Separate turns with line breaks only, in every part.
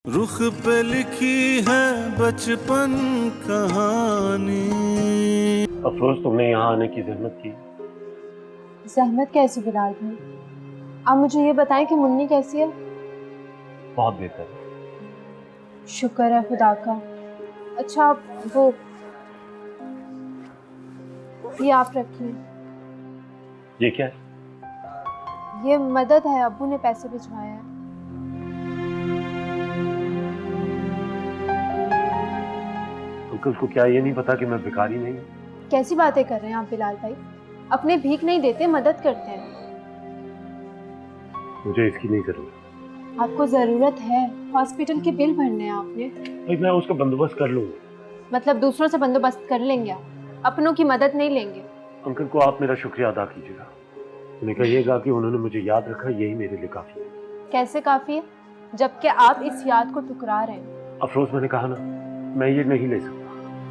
रुख पे लिखी है बचपन कहानी।
अफरोज, तुमने यहाँ आने की जहमत की।
जहमत कैसी बिलाल भाई? आप मुझे ये बताएं कि मुन्नी कैसी है?
बहुत बेहतर है।
शुक्र है खुदा का। अच्छा आप वो ये आप रखिए।
ये क्या है?
ये मदद है, अब्बू ने पैसे भिजवाए हैं।
अंकल को क्या ये नहीं पता कि मैं भिखारी नहीं हूँ?
कैसी बातें कर रहे हैं आप बिलाल भाई? अपने भीख नहीं देते, मदद करते हैं।
मुझे इसकी नहीं जरूरत।
आपको जरूरत है, हॉस्पिटल के बिल भरने हैं आपने।
भाई मैं उसका बंदोबस्त कर लूंगा।
मतलब दूसरों से बंदोबस्त कर लेंगे आप, अपनों की मदद नहीं लेंगे?
अंकल को आप मेरा शुक्रिया अदा कीजिएगा। उन्हें कहिएगा कि उन्होंने मुझे याद रखा, यही मेरे लिए काफी है।
कैसे काफी है, जबकि आप इस याद को ठुकरा रहे हैं?
अफरोज, मैंने कहा ना, मैं ये नहीं ले सकता।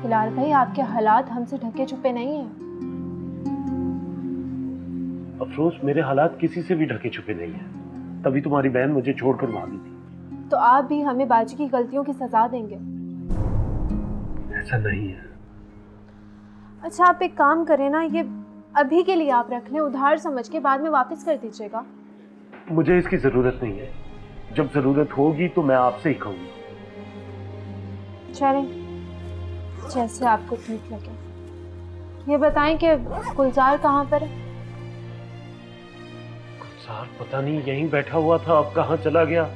बिलाल भाई आपके हालात हमसे ढके छुपे नहीं हैं।
अफरोज, मेरे हालात किसी से भी ढके छुपे नहीं है। तभी तुम्हारी बहन मुझे छोड़कर भागी थी।
तो आप भी हमें बाजी की गलतियों की सजा देंगे?
ऐसा नहीं है।
अच्छा आप एक काम करें ना, ये अभी के लिए आप रख लें, उधार समझ के बाद में वापस कर दीजिएगा।
मुझे इसकी जरूरत नहीं है। जब जरूरत होगी तो मैं आपसे ही कहूंगी।
चलें, जैसे आपको ठीक लगे। ये बताएं कि गुलजार कहाँ पर है?
गुलजार पता नहीं, यहीं बैठा हुआ था, अब कहाँ चला गया।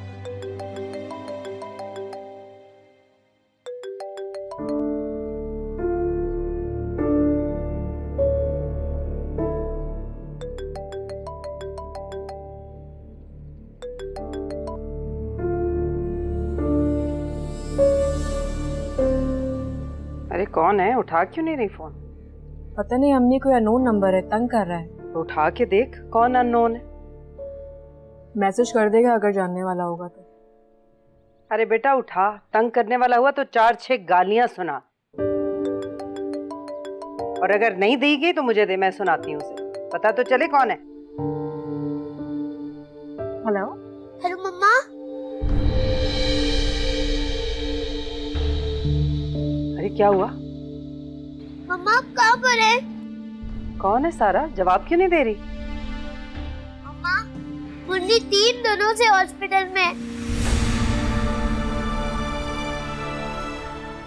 अरे कौन है? उठा क्यों नहीं रही फोन?
पता नहीं, अम्मी कोई अननोन नंबर है, तंग कर रहा है।
तो उठा के देख कौन अननोन है।
मैसेज कर देगा अगर जानने वाला होगा तो।
अरे बेटा उठा, तंग करने वाला हुआ तो 4-6 गालियां सुना, और अगर नहीं देगी तो मुझे दे, मैं सुनाती हूँ उसे। पता तो चले कौन है।
हेलो
हेलो मम्मा।
अरे क्या हुआ?
मम्मा आप कहाँ पर है?
कौन है सारा? जवाब क्यों नहीं दे रही?
मम्मा मुन्नी 3 दिनों से हॉस्पिटल में।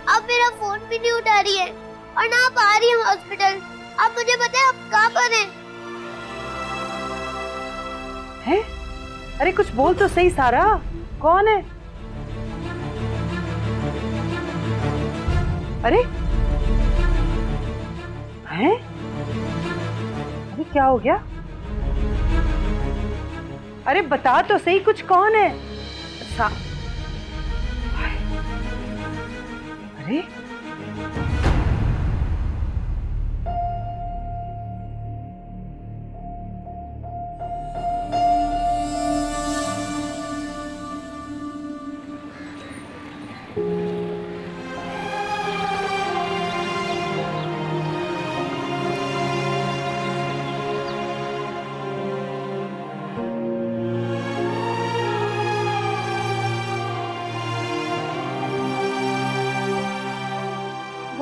अब मेरा फोन भी नहीं उठा रही है और ना आप आ रही हैं हॉस्पिटल। आप मुझे बताएं आप कहाँ पर हैं?
हैं? अरे कुछ बोल तो सही सारा, कौन है? अरे हैं? अरे क्या हो गया? अरे बता तो सही, कुछ कौन है? अरे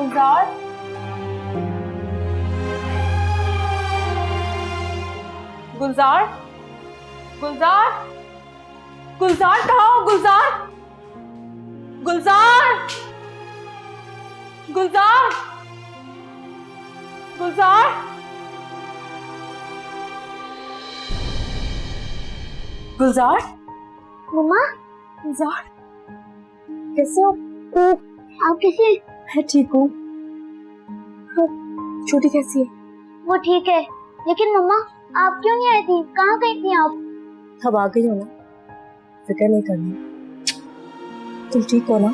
गुलजार, गुलजार, गुलजार, गुलजार कहाँ हो? गुलजार, गुलजार, गुलजार, गुलजार, गुलजार,
मम्मा
गुलजार, कैसे हो?
आप कैसे?
मैं ठीक हूँ। छोटी कैसी है?
वो ठीक है, लेकिन मम्मा आप क्यों नहीं आई थी? कहाँ गई थी आप?
अब आ गई हो ना, फिक्र नहीं करनी। तुम ठीक हो ना?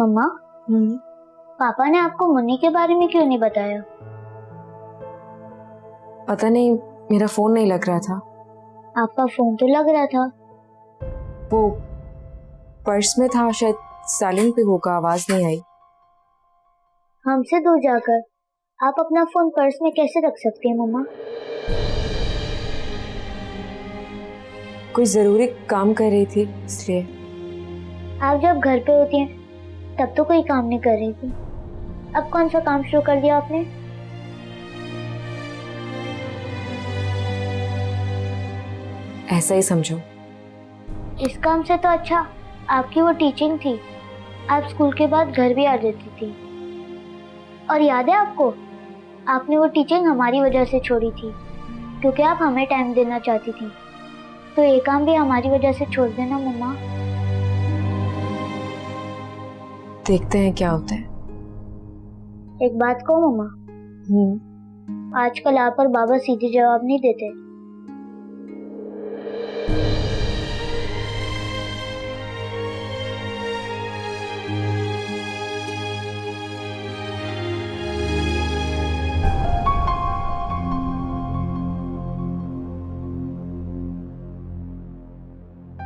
मम्मा, पापा ने आपको मुन्नी के बारे में क्यों नहीं बताया?
पता नहीं, मेरा फोन नहीं लग रहा था।
आपका फोन तो लग रहा था।
वो पर्स में था, शायद साइलेंट पे होगा, आवाज नहीं आई।
हमसे दूर जाकर आप अपना फोन पर्स में कैसे रख सकती हैं मम्मा?
कोई जरूरी काम कर रही थी इसलिए।
आप जब घर पे होती हैं तब तो कोई काम नहीं कर रही थी, अब कौन सा काम शुरू कर दिया आपने?
ऐसा ही समझो।
इस काम से तो अच्छा आपकी वो टीचिंग थी। आप स्कूल के बाद घर भी आ जाती थी। और याद है आपको, आपने वो टीचिंग हमारी वजह से छोड़ी थी, क्योंकि आप हमें टाइम देना चाहती थी। तो ये काम भी हमारी वजह से छोड़ देना मम्मा।
देखते हैं क्या होता है।
एक बात कहूँ मम्मा, आजकल आप और बाबा सीधे जवाब नहीं देते।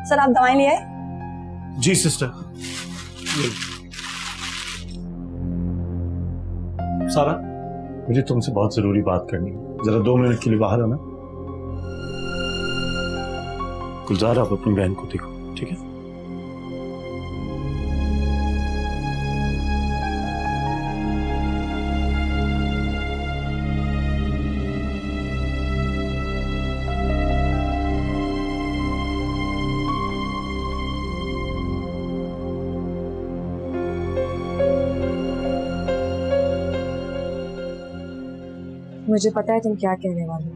सर आप दवाएं ले आए?
जी सिस्टर। सारा, मुझे तुमसे बहुत जरूरी बात करनी है, जरा 2 मिनट के लिए बाहर आना। गुलजार, आप अपनी बहन को देखो, ठीक है?
मुझे पता है तुम क्या कहने वाले हो।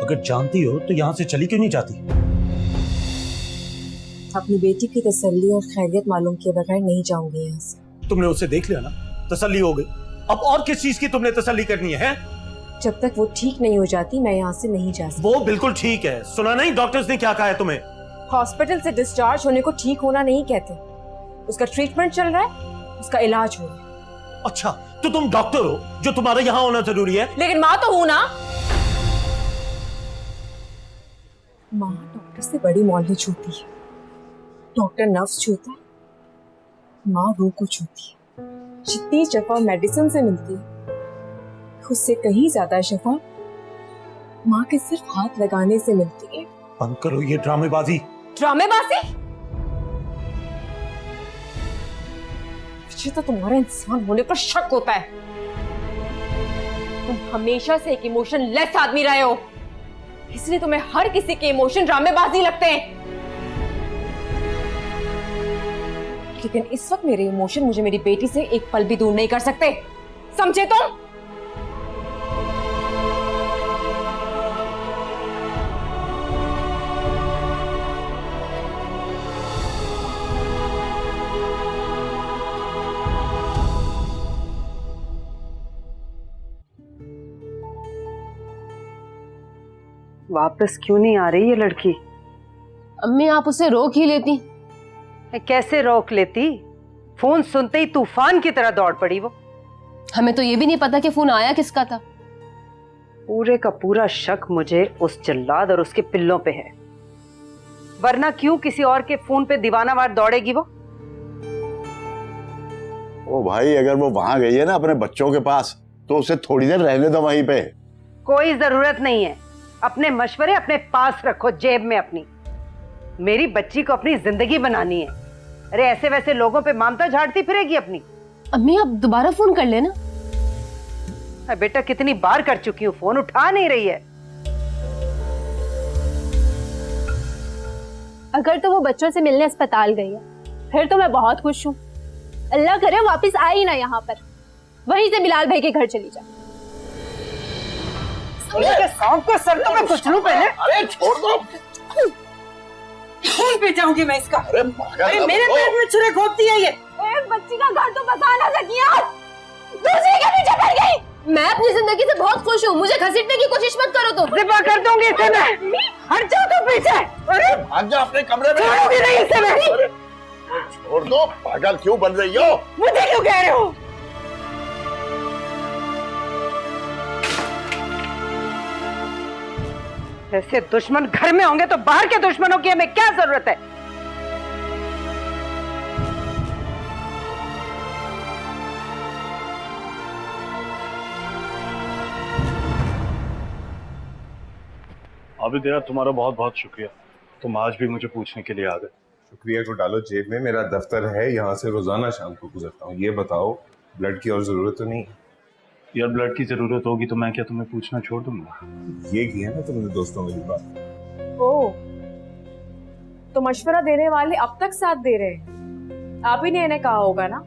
अगर जानती हो तो यहां से चली क्यों नहीं जाती?
अपनी बेटी की तसल्ली और खैरियत मालूम किए बगैर नहीं जाऊंगी यहाँ से।
तुमने उससे देख लिया ना, तसल्ली हो गई। अब और किस चीज की तुमने तसल्ली करनी है?
जब तक वो ठीक नहीं हो जाती मैं यहाँ से नहीं जा सकती।
वो बिल्कुल ठीक है। सुना नहीं डॉक्टर्स ने क्या कहा है तुम्हें?
हॉस्पिटल से डिस्चार्ज होने को ठीक होना नहीं कहते, उसका ट्रीटमेंट चल रहा है, उसका इलाज हो रहा है।
अच्छा, तो तुम डॉक्टर हो, जो तुम्हारा यहां होना जरूरी है।
लेकिन माँ तो हूं ना। माँ डॉक्टर से बड़ी नॉलेज होती है। डॉक्टर नर्व्स छूता है, माँ रूह को छूती है। जितनी शफा मेडिसिन से मिलती है, उससे कहीं ज्यादा शफा माँ के सिर्फ हाथ लगाने से मिलती है।
बंद करो ये ड्रामेबाजी।
ड्रामेबाजी? मुझे तो तुम्हारे इंसान होने पर शक होता है। तुम हमेशा से एक इमोशन लेस आदमी रहे हो, इसलिए तुम्हें हर किसी के इमोशन ड्रामेबाजी लगते हैं। लेकिन इस वक्त मेरे इमोशन मुझे मेरी बेटी से एक पल भी दूर नहीं कर सकते, समझे तुम?
वापस क्यों नहीं आ रही ये लड़की?
अम्मी आप उसे रोक ही लेती।
कैसे रोक लेती? फोन सुनते ही तूफान की तरह दौड़ पड़ी वो।
हमें तो ये भी नहीं पता कि फोन आया किसका था।
पूरे का पूरा शक मुझे उस जल्लाद और उसके पिल्लों पे है, वरना क्यों किसी और के फोन पे दीवानावार दौड़ेगी वो?
ओ भाई, अगर वो वहां गई है ना अपने बच्चों के पास, तो उसे थोड़ी देर रहने दो वहीं पे।
कोई जरूरत नहीं है, अपने मशवरे अपने पास रखो, जेब में अपनी। मेरी बच्ची को अपनी जिंदगी बनानी है। अरे ऐसे वैसे लोगों पे ममता झाड़ती फिरेगी अपनी?
अम्मी आप दोबारा फोन कर लेना।
बेटा कितनी बार कर चुकी हूँ, फोन उठा नहीं रही है।
अगर तो वो बच्चों से मिलने अस्पताल गई है, फिर तो मैं बहुत खुश हूँ। अल्लाह करे वापस आए ही ना यहाँ पर, वहीं से बिलाल भाई के घर चली जाए।
सांप का सर तो मैं कुछ लूं पहले।
अरे छोड़ दो।
खून पी जाऊंगी मैं इसका।
अरे
मेरे पेट में छुरे घोंपती है ये।
एक बच्ची का घर तो बसा ना सकिया, दूसरी के पीछे पड़ गई।
मैं अपनी जिंदगी से बहुत खुश हूँ, मुझे घसीटने की कोशिश मत करो। तुम
जिबा कर दूंगी इसे मैं। हट जाओ तुम पीछे। अरे
भाग जा अपने कमरे में।
छोड़ूंगी नहीं इसे मैं।
छोड़ दो, पागल क्यों बन रही हो?
मुझे क्यों कह रहे हो?
ऐसे दुश्मन घर में होंगे तो बाहर के दुश्मनों की हमें क्या जरूरत है?
आबिद यार, तुम्हारा बहुत बहुत शुक्रिया। तुम आज भी मुझे पूछने के लिए आ गए।
शुक्रिया को डालो जेब में, मेरा दफ्तर है, यहाँ से रोजाना शाम को गुजरता हूँ। ये बताओ, ब्लड की और जरूरत तो नहीं है?
यार, ब्लड की जरूरत होगी तो मैं क्या तुम्हें पूछना छोड़ दूंगा?
ये किया ना तुमने दोस्तों में बात।
ओ, तो मशवरा देने वाले अब तक साथ दे रहे हैं। आप ही ने इन्हें कहा होगा ना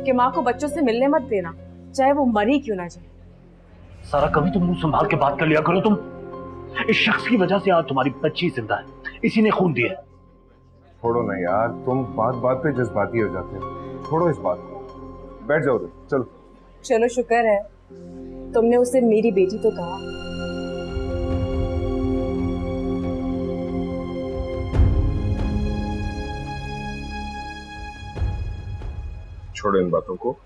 कि माँ को बच्चों से मिलने मत देना, चाहे वो मरी क्यों ना जाए।
सारा, कभी तुम मुंह संभाल के बात कर लिया करो। तुम इस शख्स की वजह से आज तुम्हारी बच्ची जिंदा है, इसी ने खून दिया।
छोड़ो ना यार, तुम बात बात पे जज्बाती हो जाते हो। छोड़ो इस बात को, बैठ जाओ। चलो
चलो, शुक्र है तुमने उसे मेरी बेटी तो कहा।
छोड़ो इन बातों को।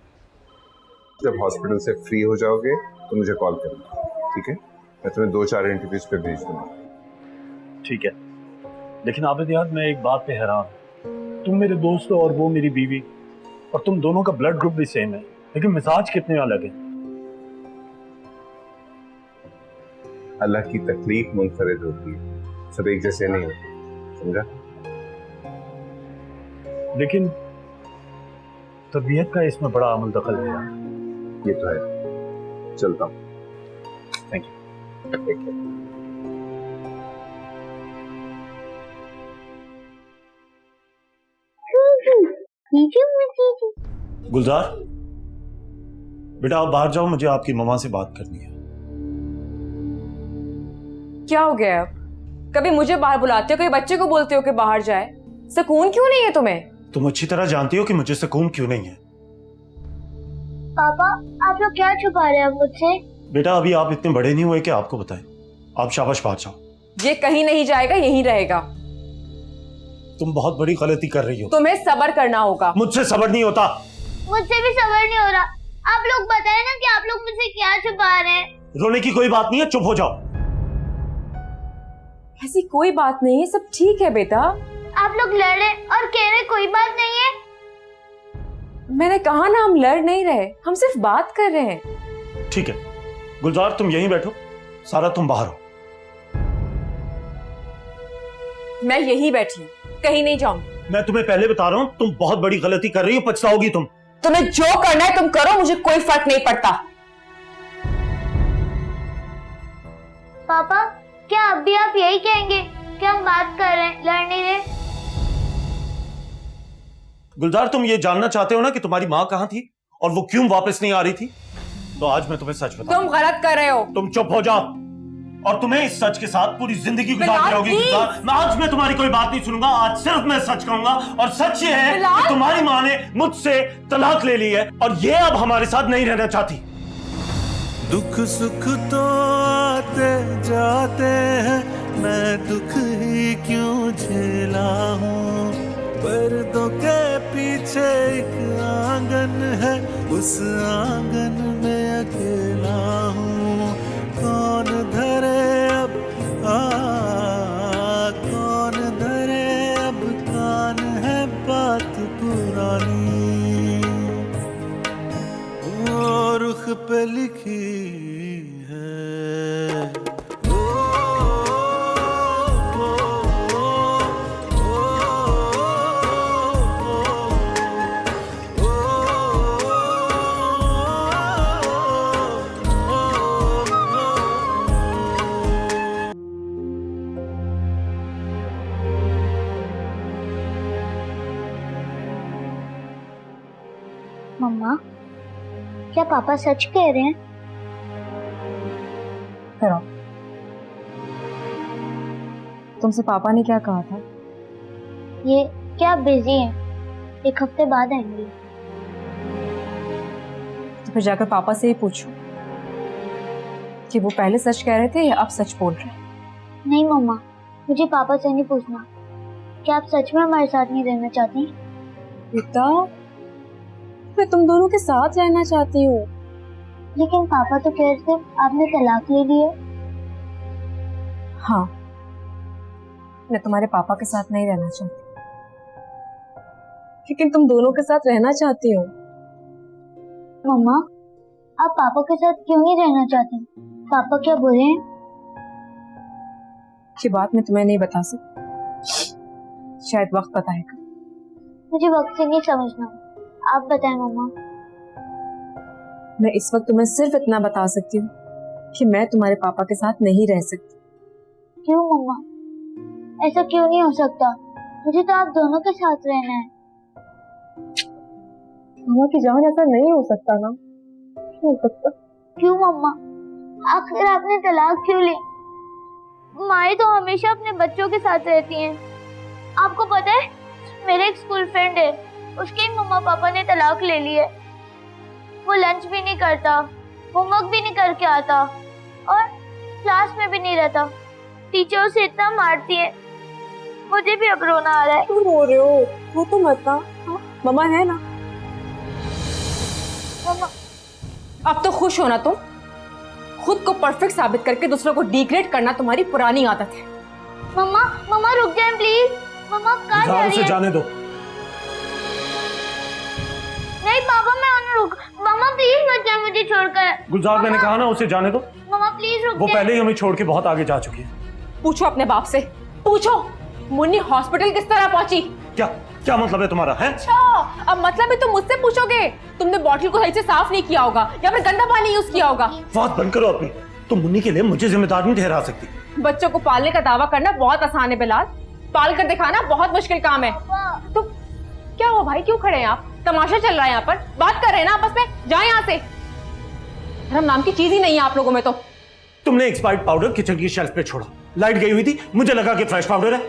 जब हॉस्पिटल से फ्री हो जाओगे तो मुझे कॉल करना, ठीक है? मैं तुम्हें 2-4 इंटरव्यूज पे भेज दूंगा।
ठीक है, लेकिन आबिद यार, मैं एक बात पे हैरान हूं। तुम मेरे दोस्त हो और वो मेरी बीवी, और तुम दोनों का ब्लड ग्रुप भी सेम है, लेकिन मिजाज कितने अलग हैं।
अल्लाह की तकलीफ मुनफरिद होती है, सब एक जैसे नहीं होते, समझा?
लेकिन तबीयत का इसमें बड़ा अमल दखल है यार।
ये तो है। चलता हूँ। Thank you.
गुलजार बेटा, आप बाहर जाओ, मुझे आपकी मम्मा से बात करनी है।
क्या हो गया अब? कभी मुझे बाहर बुलाते हो, कभी बच्चे को बोलते हो कि बाहर जाए। सुकून क्यों नहीं है तुम्हें?
तुम अच्छी तरह जानती हो कि मुझे सुकून क्यों नहीं है।
पापा, आप लोग क्या छुपा रहे हैं मुझसे?
बेटा, अभी आप इतने बड़े नहीं हुए कि आपको बताएं। आप शाबाश बाहर जाओ।
ये कहीं नहीं जाएगा, यहीं रहेगा।
तुम बहुत बड़ी गलती कर रही हो।
तुम्हें सब्र करना होगा।
मुझसे सब्र नहीं होता।
मुझसे भी सब्र नहीं हो रहा। आप लोग बताएं ना कि आप लोग मुझसे क्या छुपा रहे हैं।
रोने की कोई बात नहीं है, चुप हो जाओ।
ऐसी कोई बात नहीं है, सब ठीक है बेटा।
आप लोग लड़े और कह रहे कोई बात नहीं है।
मैंने कहा ना, हम लड़ नहीं रहे, हम सिर्फ बात कर रहे हैं।
ठीक है गुलजार, तुम यहीं बैठो। सारा, तुम बाहर हो।
मैं यहीं बैठी हूँ, कहीं नहीं जाऊंगी।
मैं तुम्हें पहले बता रहा हूं, तुम बहुत बड़ी गलती कर रही हो, पछताओगी तुम।
तुम्हें जो करना है तुम करो, मुझे कोई फर्क नहीं पड़ता।
पापा, क्या अब भी आप यही कहेंगे कि हम बात कर रहे हैं, लड़ नहीं रहे?
गुलजार, तुम ये जानना चाहते हो ना कि तुम्हारी माँ कहाँ थी और वो क्यों वापस नहीं आ रही थी? तो आज मैं तुम्हें सच बताऊं।
तुम गलत कर रहे हो।
तुम चुप हो जाओ, और तुम्हें इस सच के साथ पूरी जिंदगी गुजारनी होगी। आज मैं तुम्हारी कोई बात नहीं सुनूंगा। आज सिर्फ मैं सच कहूंगा, और सच ये है कि तुम्हारी माँ ने मुझसे तलाक ले ली है और ये अब हमारे साथ नहीं रहना चाहती।
दुख सुख तो आते जाते हैं, मैं दुख ही क्यों झेला हूँ। पर्दों के पीछे एक आंगन है, उस आंगन में अकेला हूँ। कौन धरे अब कौन धरे अब कान है बात पुरानी, वो रुख पे लिखी है।
मम्मा, क्या पापा सच कह रहे हैं?
करो। तुमसे पापा ने क्या कहा था?
ये क्या बिजी हैं? एक हफ्ते बाद आएंगे।
तो फिर जाकर पापा से ही पूछो कि वो पहले सच कह रहे थे या अब सच बोल रहे हैं।
नहीं मम्मा, मुझे पापा से नहीं पूछना। क्या आप सच में हमारे साथ नहीं रहना चाहती?
बेटा, मैं तुम दोनों के साथ रहना चाहती हूँ।
लेकिन पापा तो कह रहे थे आपने तलाक ले ली है।
हाँ, मैं तुम्हारे पापा के साथ नहीं रहना चाहती, लेकिन तुम दोनों के साथ रहना चाहती हूँ।
मम्मा, आप पापा के साथ क्यों नहीं रहना चाहती? पापा क्या बुरे हैं?
ये बात मैं तुम्हें नहीं बता सकती, शायद वक्त बताएगा।
मुझे वक्त से नहीं समझना, आप बताएं मम्मा।
मैं इस वक्त तुम्हें सिर्फ इतना बता सकती हूँ कि मैं तुम्हारे पापा के साथ नहीं रह सकती।
क्यों मम्मा? ऐसा क्यों नहीं हो सकता? मुझे तो आप दोनों के साथ रहना है।
मम्मा की जान, ऐसा नहीं हो सकता ना, नहीं हो सकता।
क्यों मम्मा? आखिर आपने तलाक क्यों ली? माए तो हमेशा अपने बच्चों के साथ रहती हैं। आपको पता है, मेरे एक स्कूल फ्रेंड है, उसके मम्मा पापा ने तलाक ले ली है। वो लंच भी नहीं करता, होमवर्क भी नहीं करके आता और क्लास में भी नहीं रहता। टीचर उसे इतना मारती है, मुझे भी अब रोना आ रहा है।
क्यों रो रहे हो? वो तो मत ना, मम्मा है ना।
मम्मा,
अब तो खुश हो ना तुम? खुद को परफेक्ट साबित करके दूसरों को डिग्रेड करना तुम्हारी पुरानी आदत है।
मम्मा, मम्मा रुक जाएं प्लीज। मम्मा कहाँ जा रही है?
जाने दो।
नहीं पापा, मैं उन्हें रुक। मम्मा प्लीज मत जाओ मुझे छोड़कर।
गुलजार, मैंने कहा ना उसे जाने दो।
मम्मा प्लीज रुक
वो
जाएं।
पहले ही हमें छोड़ के बहुत आगे जा चुकी है।
पूछो अपने बाप से, पूछो मुन्नी हॉस्पिटल किस तरह पहुंची।
क्या क्या मतलब है तुम्हारा? है
अच्छा, अब मतलब है तुम मुझसे पूछोगे। तुमने बॉटल को सही से साफ नहीं किया होगा या फिर गंदा पानी यूज किया होगा।
बात बंद करो अपनी। तुम मुन्नी के लिए मुझे जिम्मेदार नहीं ठहरा सकती।
बच्चों को पालने का दावा करना बहुत आसान है बिलाल, पाल कर दिखाना बहुत मुश्किल काम है। तो क्या हुआ भाई, क्यों खड़े हैं आप? तमाशा चल रहा है यहाँ पर, बात कर रहे हैं ना आपस में, जाए यहाँ से। धर्म नाम की चीज ही नहीं है आप लोगों में। तो
तुमने एक्सपायर्ड पाउडर किचन की शेल्फ पे छोड़ा, लाइट गई हुई थी, मुझे लगा कि फ्रेश पाउडर है।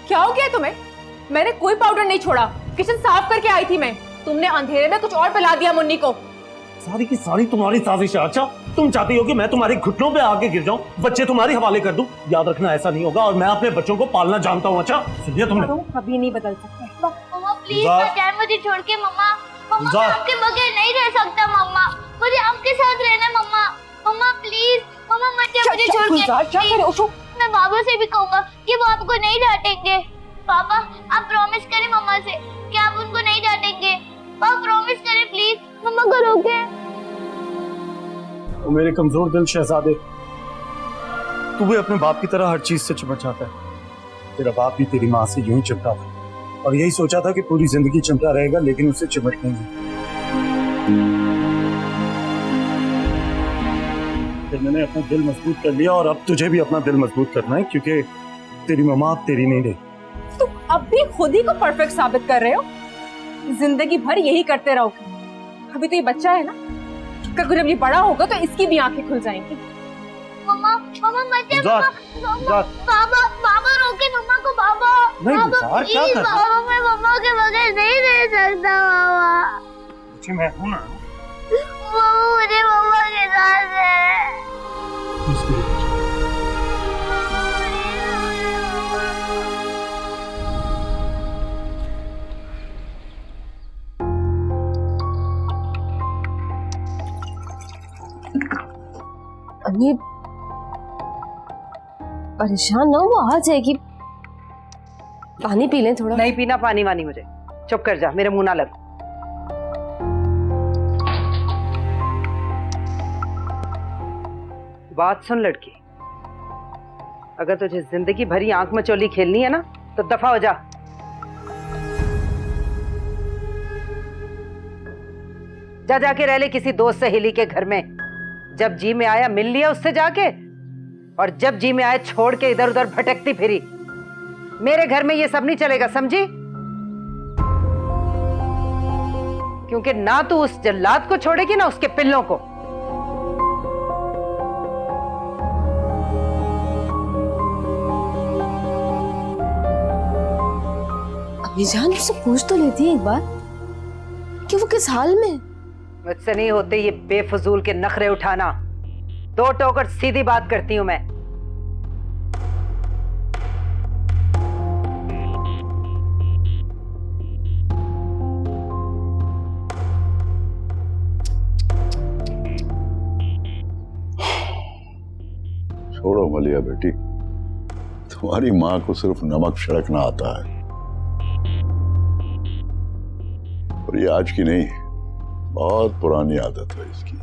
क्या हो गया तुम्हें? मैंने कोई पाउडर नहीं छोड़ा, किचन साफ करके आई थी मैं। तुमने अंधेरे में कुछ और पिला दिया मुन्नी को।
सारी की सारी तुम्हारी साजिश है। अच्छा, तुम चाहती हो कि मैं तुम्हारे घुटनों पे आके गिर जाऊं, बच्चे तुम्हारे हवाले कर दूं? याद रखना ऐसा नहीं होगा, और मैं अपने बच्चों को पालना जानता हूं। अच्छा सुनिए, तुमने
कभी नहीं बदल सकते।
मम्मा प्लीज मत जाए मुझे छोड़ के। मम्मा, मम्मा मैं आपके बगैर नहीं रह सकता। मम्मा मुझे आपके साथ रहना। मम्मा, मम्मा प्लीज, मम्मा मत जाए मुझे छोड़ के। मैं बाबा से भी कहूंगा कि वो आपको नहीं डांटेंगे। पापा आप प्रॉमिस करें मम्मा से कि आप उनको नहीं डांटेंगे। पापा प्रॉमिस करें प्लीज, मम्मा को रोके।
ओ मेरे कमजोर दिल शहजादे, तू भी अपने बाप की तरह हर चीज से चिपट जाता है। तेरा बाप भी तेरी माँ से यूं ही चिपटा था, और यही सोचा था कि पूरी जिंदगी चिमटा रहेगा, लेकिन उसे चिमट नहीं है। फिर मैंने अपना दिल मजबूत कर लिया, और अब तुझे भी अपना दिल मजबूत करना है, क्योंकि तेरी मम्मा अब तेरी नहीं रही।
तुम अब भी खुद ही को परफेक्ट साबित कर रहे हो। जिंदगी भर यही करते रहोगे। अभी तो ये बच्चा है ना, कल जब ये बड़ा होगा तो इसकी भी आंखें खुल जाएंगी।
मम्मा, मम्मा मत जाए। मम्मा, बाबा, बाबा रोके मम्मा को। बाबा,
नहीं,
बाबा
क्या
प्लीज,
कर रहा है?
बाबा मैं मम्मा के बगैर नहीं रह सकता। बाबा
अच्छा, मैं हूं ना।
बाबा मुझे मम्मा के साथ है।
अम्मी परेशान ना हो, आ जाएगी। पानी पी लें थोड़ा।
नहीं पीना पानी वानी मुझे। चुप कर जा, मेरे मुंह ना लग। बात सुन लड़की, अगर तुझे जिंदगी भरी आंख मचोली खेलनी है ना तो दफा हो जा। जा जाके रह ले किसी दोस्त सहेली के घर में। जब जी में आया मिल लिया उससे जाके, और जब जी में आया छोड़ के इधर उधर भटकती फिरी। मेरे घर में ये सब नहीं चलेगा, समझी? क्योंकि ना तू उस जल्लाद को छोड़ेगी ना उसके पिल्लों को।
अम्मी जान उससे पूछ तो लेती है एक बार कि वो किस हाल में।
मुझसे नहीं होते ये बेफजूल के नखरे उठाना। दो टोकर सीधी बात करती हूं मैं।
छोड़ो मलिया बेटी, तुम्हारी माँ को सिर्फ नमक छिड़कना आता है, और ये आज की नहीं, बहुत पुरानी आदत है इसकी।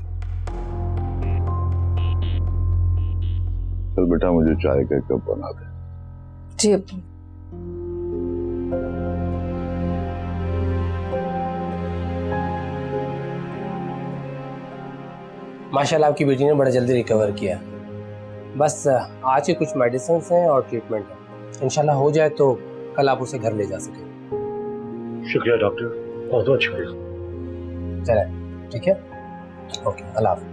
चल बेटा, मुझे चाय का कप बना दे।
जी अब्बू।
माशाल्लाह आपकी बेटी ने बड़ा जल्दी रिकवर किया। बस आज ही कुछ मेडिसिन हैं और ट्रीटमेंट है, इंशाल्लाह हो जाए तो कल आप उसे घर ले जा सकें।
शुक्रिया डॉक्टर, बहुत बहुत शुक्रिया।
चले, ठीक है, ओके, अल्लाह हाफ़िज़।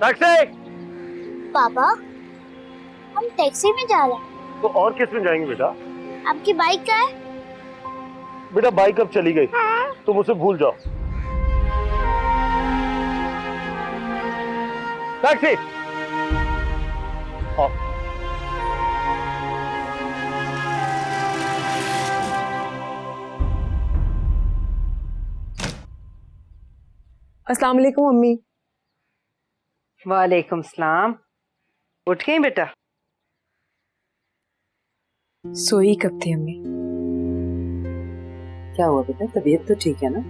टैक्सी!
पापा, हम टैक्सी में जा रहे हैं।
तो और किस में जाएंगे बेटा?
आपकी बाइक का है?
बेटा बाइक अब चली गई, तुम उसे भूल जाओ। टैक्सी! आओ।
अस्सलाम वालेकुम अम्मी।
वालेकुम सलाम। उठ गई बेटा?
सोई कब थी अम्मी?
क्या हुआ बेटा, तबीयत तो ठीक है ना?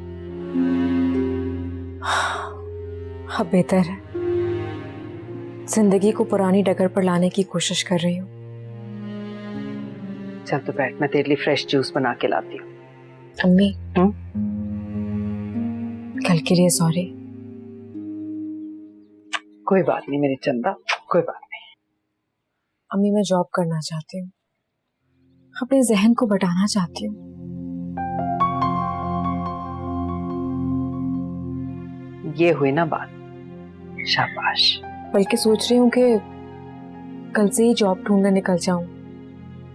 अब बेहतर है। जिंदगी को पुरानी डगर पर लाने की कोशिश कर रही हूँ।
चल तो बैठ, मैं तेरे लिए फ्रेश जूस बना के लाती हूँ।
अम्मी, कल के लिए सॉरी।
कोई बात नहीं मेरी चंदा, कोई बात नहीं।
अम्मी, मैं जॉब करना चाहती हूँ, अपने जहन को बढ़ाना चाहती हूँ।
ये हुई ना बात, शाबाश।
बल्कि सोच रही हूँ कि कल से ही जॉब ढूंढने निकल जाऊं।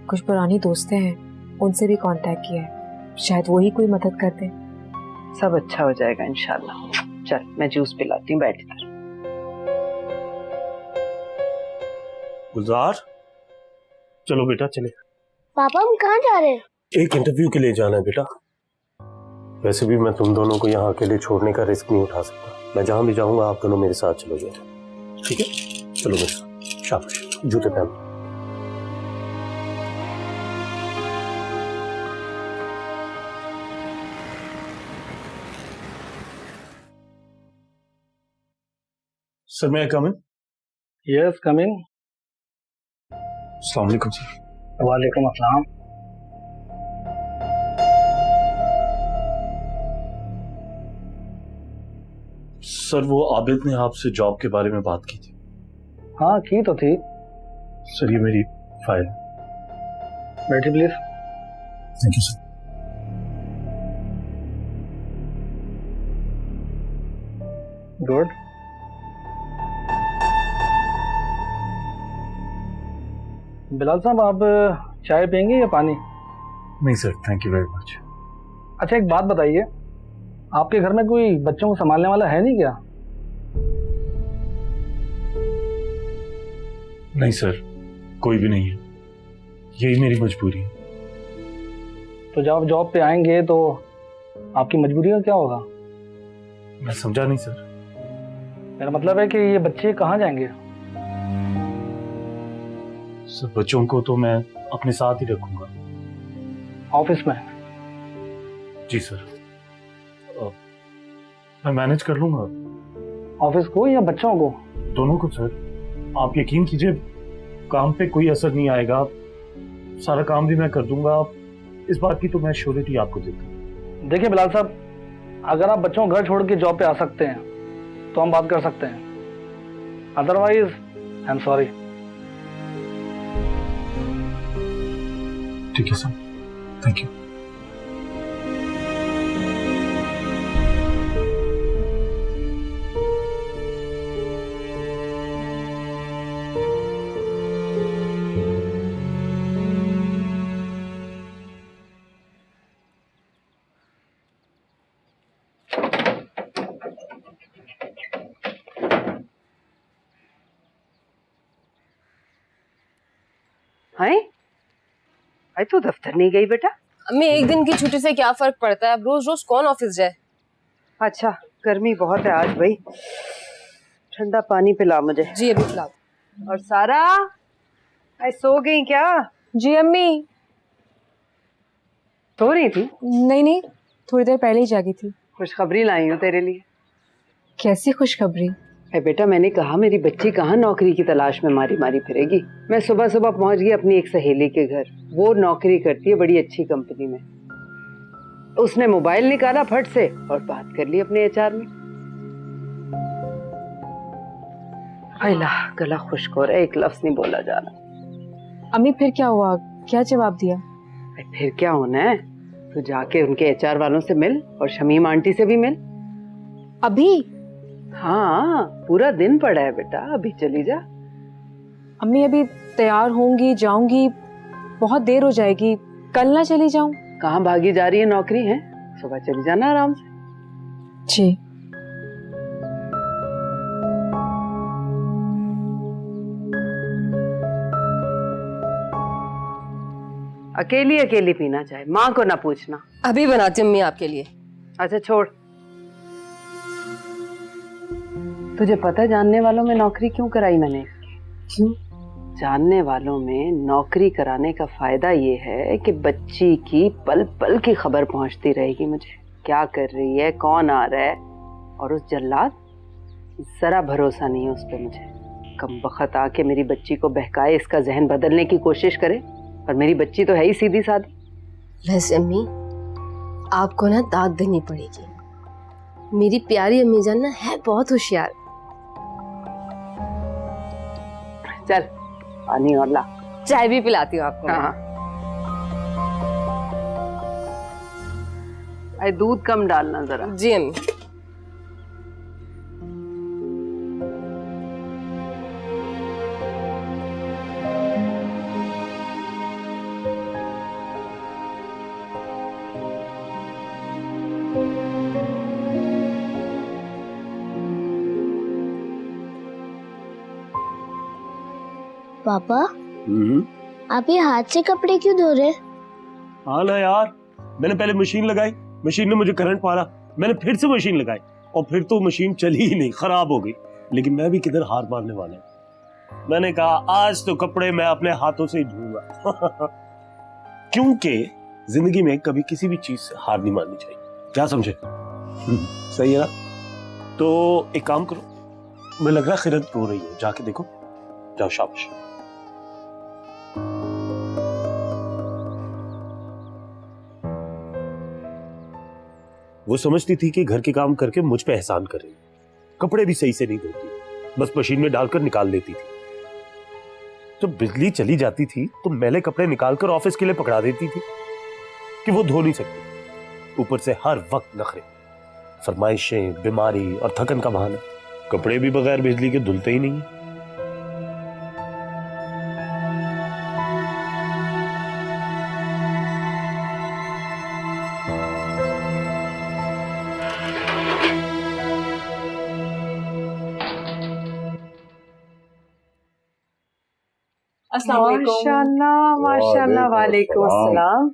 कुछ पुरानी दोस्तें हैं, उनसे भी कांटेक्ट किया है, शायद वो ही कोई मदद कर दे।
सब अच्छा हो जाएगा इंशाल्लाह। चल मैं जूस पिलाती हूँ, बैठ इधर।
गुलजार, चलो बेटा चले।
पापा, हम कहाँ जा रहे हैं?
एक इंटरव्यू के लिए जाना है बेटा। वैसे भी मैं तुम दोनों को यहाँ अकेले छोड़ने का रिस्क नहीं उठा सकता। मैं जहां भी जाऊंगा आप दोनों मेरे साथ चलोगे, ठीक है? चलो मेरे साथ। शाबाश, जूते पहन। सर मैं कम इन?
यस कम इन।
अस्सलाम वालेकुम सर।
वालेकुम अस्सलाम।
सर वो आबिद ने आपसे जॉब के बारे में बात की थी।
हाँ की तो थी।
सर ये मेरी फाइल।
बैठिए please.
Thank you sir.
Good. Bilal साहब, आप चाय पियेंगे या पानी?
नहीं sir, thank you very much.
अच्छा एक बात बताइए, आपके घर में कोई बच्चों को संभालने वाला है नहीं क्या?
नहीं सर, कोई भी नहीं है, यही मेरी मजबूरी है।
तो जब आप जॉब पे आएंगे तो आपकी मजबूरी का क्या होगा?
मैं समझा नहीं सर।
मेरा मतलब है कि ये बच्चे कहाँ जाएंगे?
सर बच्चों को तो मैं अपने साथ ही रखूंगा।
ऑफिस में?
जी सर, मैं मैनेज कर लूंगा।
ऑफिस को या बच्चों को?
दोनों को सर। आप यकीन कीजिए, काम पे कोई असर नहीं आएगा, सारा काम भी मैं कर दूंगा। इस बात की तो मैं श्योरिटी आपको देता हूँ।
देखिए बिलाल साहब, अगर आप बच्चों को घर छोड़ के जॉब पे आ सकते हैं तो हम बात कर सकते हैं, अदरवाइज आई एम सॉरी।
ठीक है सर, थैंक यू।
हैं? आई तू दफ्तर नहीं गई बेटा?
अम्मी एक दिन की छुट्टी से क्या फर्क पड़ता है, अब रोज रोज कौन ऑफिस जाए।
अच्छा गर्मी बहुत है आज भाई, ठंडा पानी पिला मुझे।
जी अभी पिला।
और सारा आई सो गई क्या?
जी अम्मी।
सो रही थी?
नहीं नहीं, थोड़ी देर पहले ही जागी थी।
खुशखबरी लाई हूँ तेरे लिए।
कैसी खुशखबरी?
अरे बेटा मैंने कहा मेरी बच्ची कहाँ नौकरी की तलाश में मारी मारी फिरेगी। मैं सुबह सुबह पहुंच गई अपनी एक सहेली के घर, वो नौकरी करती है बड़ी अच्छी कंपनी में। उसने मोबाइल निकाला फट से और बात कर ली अपने एचआर में। अल्लाह गला खुश्क हो रहा है, एक लफ्ज नहीं बोला जा रहा।
अम्मी फिर क्या हुआ, क्या जवाब दिया?
फिर क्या होना है, तो जाके उनके एचआर वालों से मिल और शमीम आंटी से भी मिल।
अभी?
हाँ पूरा दिन पड़ा है बेटा, अभी चली जा।
अम्मी अभी तैयार होंगी, जाऊंगी, बहुत देर हो जाएगी, कल ना चली जाऊं?
कहाँ भागी जा रही है, नौकरी है, सुबह चली जाना आराम से।
जी।
अकेली अकेली पीना चाहे, माँ को ना पूछना।
अभी बनाती हूँ अम्मी आपके लिए।
अच्छा छोड़। तुझे पता जानने वालों में नौकरी क्यों कराई मैंने?
क्यों?
जानने वालों में नौकरी कराने का फायदा ये है कि बच्ची की पल पल की खबर पहुंचती रहेगी मुझे, क्या कर रही है, कौन आ रहा है। और उस जल्लाद जरा भरोसा नहीं है उस पर मुझे, कम बखत आके मेरी बच्ची को बहकाए, इसका जहन बदलने की कोशिश करे। और मेरी बच्ची तो है ही सीधी सादी।
वैसे अम्मी आपको ना दाद देनी पड़ेगी, मेरी प्यारी अम्मी जान ना है बहुत होशियार।
चल पानी और ला,
चाय भी पिलाती हूँ आपको।
हाँ अरे दूध कम डालना जरा।
जी अम्मी।
पापा आप ये हाथ से कपड़े क्यों धो रहे?
हाँ ना यार, मैंने पहले मशीन लगाई, मशीन ने मुझे करंट मारा, मैंने फिर से मशीन लगाई और फिर तो मशीन चली ही नहीं, खराब हो गई। लेकिन मैं भी किधर हार मारने वाला हूं। मैंने कहा आज तो कपड़े मैं अपने हाथों से ही धोऊंगा क्योंकि जिंदगी में कभी किसी भी चीज से हार नहीं माननी चाहिए, क्या समझे? सही है ना? तो एक काम करो, मुझे लग रहा है खिरत रो रही है, जाके देखो, जाओ शाबाश। वो समझती थी कि घर के काम करके मुझ पे एहसान कर रही है, कपड़े भी सही से नहीं धोती, बस मशीन में डालकर निकाल देती थी। तो बिजली चली जाती थी तो मैले कपड़े निकालकर ऑफिस के लिए पकड़ा देती थी कि वो धो नहीं सकती। ऊपर से हर वक्त नखरे, फरमाइशें, बीमारी और थकन का बहाना। कपड़े भी बगैर बिजली के धुलते ही नहीं।
माशाल्लाह माशाल्लाह, वालेकुम अस्सलाम।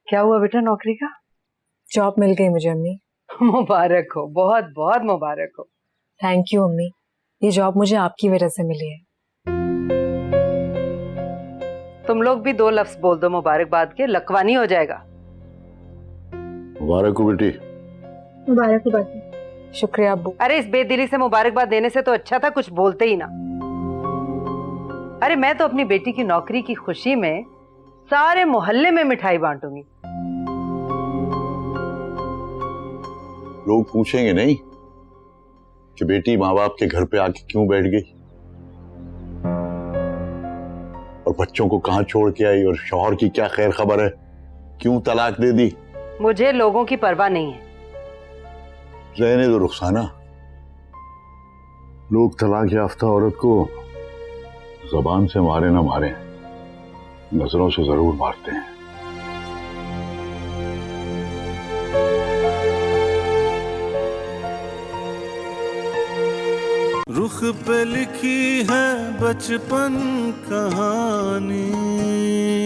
क्या हुआ बेटा नौकरी का?
जॉब मिल गई मुझे अम्मी।
मुबारक हो, बहुत बहुत मुबारक हो।
थैंक यू अम्मी, ये जॉब मुझे आपकी वजह से मिली है।
तुम लोग भी दो लफ्ज बोल दो मुबारकबाद के, लकवानी हो जाएगा।
मुबारक हो बेटी।
मुबारक हो बाकी। शुक्रिया अब्बू।
अरे इस बेदिली से मुबारकबाद देने से तो अच्छा था कुछ बोलते ही ना। अरे मैं तो अपनी बेटी की नौकरी की खुशी में सारे मोहल्ले में मिठाई बांटूंगी।
लोग पूछेंगे नहीं कि बेटी माँ बाप के घर पे आके क्यों बैठ गई और बच्चों को कहां छोड़ के आई और शौहर की क्या खैर खबर है, क्यों तलाक दे दी।
मुझे लोगों की परवाह नहीं है।
रहने दो रुखसाना, लोग तलाक याफ्ता औरत को जबान से मारे ना मारे, नजरों से जरूर मारते हैं।
रुख पे लिखी है बचपन कहानी।